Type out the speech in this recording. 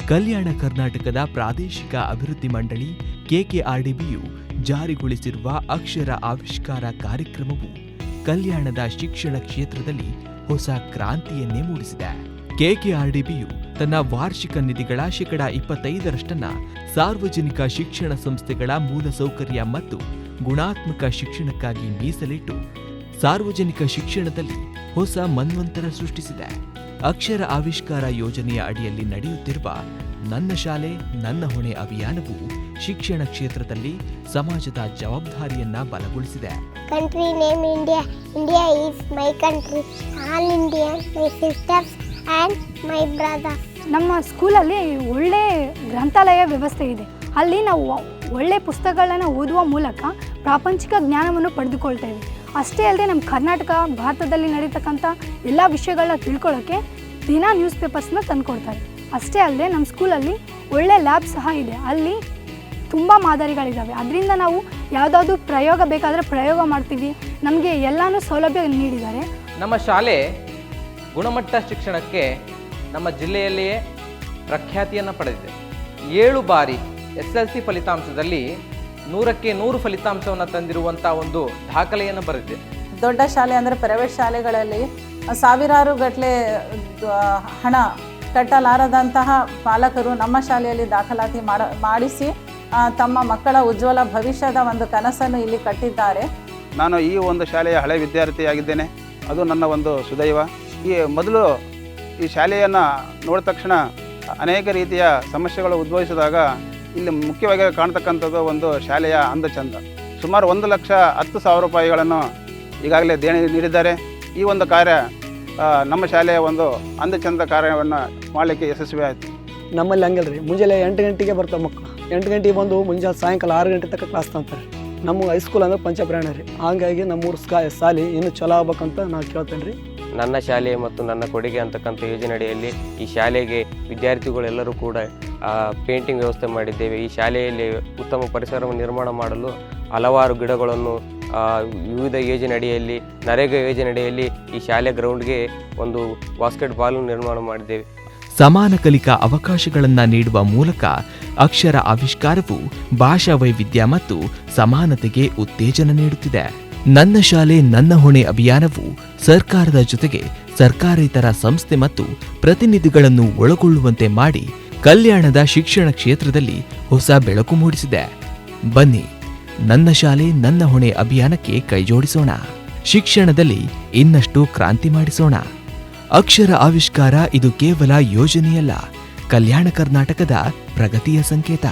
ಕಲ್ಯಾಣ ಕರ್ನಾಟಕದ ಪ್ರಾದೇಶಿಕ ಅಭಿವೃದ್ಧಿ ಮಂಡಳಿ KKRDBಯು ಜಾರಿಗೊಳಿಸಿರುವ ಅಕ್ಷರ ಆವಿಷ್ಕಾರ ಕಾರ್ಯಕ್ರಮವು ಕಲ್ಯಾಣದ ಶಿಕ್ಷಣ ಕ್ಷೇತ್ರದಲ್ಲಿ ಹೊಸ ಕ್ರಾಂತಿಯನ್ನೇ ಮೂಡಿಸಿದೆ. KKRDBಯು ತನ್ನ ವಾರ್ಷಿಕ ನಿಧಿಗಳ 25% ಸಾರ್ವಜನಿಕ ಶಿಕ್ಷಣ ಸಂಸ್ಥೆಗಳ ಮೂಲಸೌಕರ್ಯ ಮತ್ತು ಗುಣಾತ್ಮಕ ಶಿಕ್ಷಣಕ್ಕಾಗಿ ಮೀಸಲಿಟ್ಟು ಸಾರ್ವಜನಿಕ ಶಿಕ್ಷಣದಲ್ಲಿ ಹೊಸ ಮನ್ವಂತರ ಸೃಷ್ಟಿಸಿದೆ. ಅಕ್ಷರ ಆವಿಷ್ಕಾರ ಯೋಜನೆಯ ಅಡಿಯಲ್ಲಿ ನಡೆಯುತ್ತಿರುವ ನನ್ನ ಶಾಲೆ ನನ್ನ ಹೊಣೆ ಅಭಿಯಾನವು ಶಿಕ್ಷಣ ಕ್ಷೇತ್ರದಲ್ಲಿ ಸಮಾಜದ ಜವಾಬ್ದಾರಿಯನ್ನ ಬಲಗೊಳಿಸಿದೆ. Country name India. India is my country. All Indians, my sisters and my brothers. ನಮ್ಮ ಸ್ಕೂಲಲ್ಲಿ ಒಳ್ಳೆ ಗ್ರಂಥಾಲಯ ವ್ಯವಸ್ಥೆ ಇದೆ. ಅಲ್ಲಿ ನಾವು ಒಳ್ಳೆ ಪುಸ್ತಕಗಳನ್ನು ಓದುವ ಮೂಲಕ ಪ್ರಾಪಂಚಿಕ ಜ್ಞಾನವನ್ನು ಪಡೆದುಕೊಳ್ತೇವೆ. ಅಷ್ಟೇ ಅಲ್ಲದೆ ನಮ್ಮ ಕರ್ನಾಟಕ ಭಾರತದಲ್ಲಿ ನಡೀತಕ್ಕಂಥ ಎಲ್ಲ ವಿಷಯಗಳನ್ನ ತಿಳ್ಕೊಳ್ಳೋಕ್ಕೆ ದಿನ ನ್ಯೂಸ್ ಪೇಪರ್ಸ್ನ ತಂದುಕೊಡ್ತಾರೆ. ಅಷ್ಟೇ ಅಲ್ಲದೆ ನಮ್ಮ ಸ್ಕೂಲಲ್ಲಿ ಒಳ್ಳೆ ಲ್ಯಾಬ್ ಸಹ ಇದೆ. ಅಲ್ಲಿ ತುಂಬ ಮಾದರಿಗಳಿದ್ದಾವೆ. ಅದರಿಂದ ನಾವು ಯಾವುದಾದ್ರೂ ಪ್ರಯೋಗ ಬೇಕಾದರೆ ಪ್ರಯೋಗ ಮಾಡ್ತೀವಿ. ನಮಗೆ ಎಲ್ಲನೂ ಸೌಲಭ್ಯ ನೀಡಿದ್ದಾರೆ. ನಮ್ಮ ಶಾಲೆ ಗುಣಮಟ್ಟ ಶಿಕ್ಷಣಕ್ಕೆ ನಮ್ಮ ಜಿಲ್ಲೆಯಲ್ಲಿಯೇ ಪ್ರಖ್ಯಾತಿಯನ್ನು ಪಡೆದಿದೆ. 7 ಬಾರಿ SLC ಫಲಿತಾಂಶದಲ್ಲಿ 100ಕ್ಕೆ 100 ಫಲಿತಾಂಶವನ್ನು ತಂದಿರುವಂಥ ಒಂದು ದಾಖಲೆಯನ್ನು ಬರೆದಿದೆ. ದೊಡ್ಡ ಶಾಲೆ ಅಂದರೆ ಪ್ರೈವೇಟ್ ಶಾಲೆಗಳಲ್ಲಿ ಸಾವಿರಾರು ಗಟ್ಟಲೆ ಹಣ ಕಟ್ಟಲಾರದಂತಹ ಪಾಲಕರು ನಮ್ಮ ಶಾಲೆಯಲ್ಲಿ ದಾಖಲಾತಿ ಮಾಡಿಸಿ ತಮ್ಮ ಮಕ್ಕಳ ಉಜ್ವಲ ಭವಿಷ್ಯದ ಒಂದು ಕನಸನ್ನು ಇಲ್ಲಿ ಕಟ್ಟಿದ್ದಾರೆ. ನಾನು ಈ ಒಂದು ಶಾಲೆಯ ಹಳೆ ವಿದ್ಯಾರ್ಥಿಯಾಗಿದ್ದೇನೆ. ಅದು ನನ್ನ ಒಂದು ಸುದೈವ. ಮೊದಲು ಈ ಶಾಲೆಯನ್ನು ನೋಡಿದ ತಕ್ಷಣ ಅನೇಕ ರೀತಿಯ ಸಮಸ್ಯೆಗಳು ಉದ್ಭವಿಸಿದಾಗ ಇಲ್ಲಿ ಮುಖ್ಯವಾಗಿ ಕಾಣ್ತಕ್ಕಂಥದ್ದು ಒಂದು ಶಾಲೆಯ ಅಂದ ಚಂದ. ಸುಮಾರು 1,10,000 ರೂಪಾಯಿಗಳನ್ನು ಈಗಾಗಲೇ ದೇಣಿ ನೀಡಿದ್ದಾರೆ. ಈ ಒಂದು ಕಾರ್ಯ ನಮ್ಮ ಶಾಲೆಯ ಒಂದು ಅಂದ ಚಂದ ಕಾರ್ಯವನ್ನು ಮಾಡಲಿಕ್ಕೆ ಯಶಸ್ವಿ ಆಯಿತು. ನಮ್ಮಲ್ಲಿ ಹಂಗಲ್ರಿ, ಮುಂಜಾನೆ 8 ಗಂಟೆಗೆ ಬರ್ತಾವೆ ಮಕ್ಕಳು. 8 ಗಂಟೆಗೆ ಬಂದು ಮುಂಜಾನೆ ಸಾಯಂಕಾಲ 6 ಗಂಟೆ ತನಕ ಕ್ಲಾಸ್ ತಗೊಂತಾರೆ. ನಮ್ಮ ಹೈಸ್ಕೂಲ್ ಅಂದ್ರೆ ಪಂಚಪ್ರಾಣ ರೀ. ಹಾಗಾಗಿ ನಮ್ಮೂರು ಶಾಲೆ ಇನ್ನೂ ಚಲೋ ಆಗ್ಬೇಕಂತ ನಾನು ಕೇಳ್ತೇನೆ ರೀ. ನನ್ನ ಶಾಲೆ ಮತ್ತು ನನ್ನ ಕೊಡುಗೆ ಅಂತಕ್ಕಂಥ ಯೋಜನೆಯಡಿಯಲ್ಲಿ ಈ ಶಾಲೆಗೆ ವಿದ್ಯಾರ್ಥಿಗಳೆಲ್ಲರೂ ಕೂಡ ಪೇಂಟಿಂಗ್ ವ್ಯವಸ್ಥೆ ಮಾಡಿದ್ದೇವೆ. ಈ ಶಾಲೆಯಲ್ಲಿ ಉತ್ತಮ ಪರಿಸರವನ್ನು ನಿರ್ಮಾಣ ಮಾಡಲು ಹಲವಾರು ಗಿಡಗಳನ್ನು ವಿವಿಧ ಯೋಜನೆಯಡಿಯಲ್ಲಿ ನರೇಗಾ ಯೋಜನೆಯಡಿಯಲ್ಲಿ ಈ ಶಾಲೆ ಗ್ರೌಂಡ್ಗೆ ಒಂದು ಬಾಸ್ಕೆಟ್ಬಾಲ್ ನಿರ್ಮಾಣ ಮಾಡಿದ್ದೇವೆ. ಸಮಾನ ಕಲಿಕಾ ಅವಕಾಶಗಳನ್ನು ನೀಡುವ ಮೂಲಕ ಅಕ್ಷರ ಆವಿಷ್ಕಾರವು ಭಾಷಾ ವೈವಿಧ್ಯ ಮತ್ತು ಸಮಾನತೆಗೆ ಉತ್ತೇಜನ ನೀಡುತ್ತಿದೆ. ನನ್ನ ಶಾಲೆ ನನ್ನ ಹೊಣೆ ಅಭಿಯಾನವು ಸರ್ಕಾರದ ಜೊತೆಗೆ ಸರ್ಕಾರೇತರ ಸಂಸ್ಥೆ ಮತ್ತು ಪ್ರತಿನಿಧಿಗಳನ್ನು ಒಳಗೊಳ್ಳುವಂತೆ ಮಾಡಿ ಕಲ್ಯಾಣದ ಶಿಕ್ಷಣ ಕ್ಷೇತ್ರದಲ್ಲಿ ಹೊಸ ಬೆಳಕು ಮೂಡಿಸಿದೆ. ಬನ್ನಿ, ನನ್ನ ಶಾಲೆ ನನ್ನ ಹೊಣೆ ಅಭಿಯಾನಕ್ಕೆ ಕೈಜೋಡಿಸೋಣ. ಶಿಕ್ಷಣದಲ್ಲಿ ಇನ್ನಷ್ಟು ಕ್ರಾಂತಿ ಮಾಡಿಸೋಣ. ಅಕ್ಷರ ಆವಿಷ್ಕಾರ ಇದು ಕೇವಲ ಯೋಜನೆಯಲ್ಲ, ಕಲ್ಯಾಣ ಕರ್ನಾಟಕದ ಪ್ರಗತಿಯ ಸಂಕೇತ.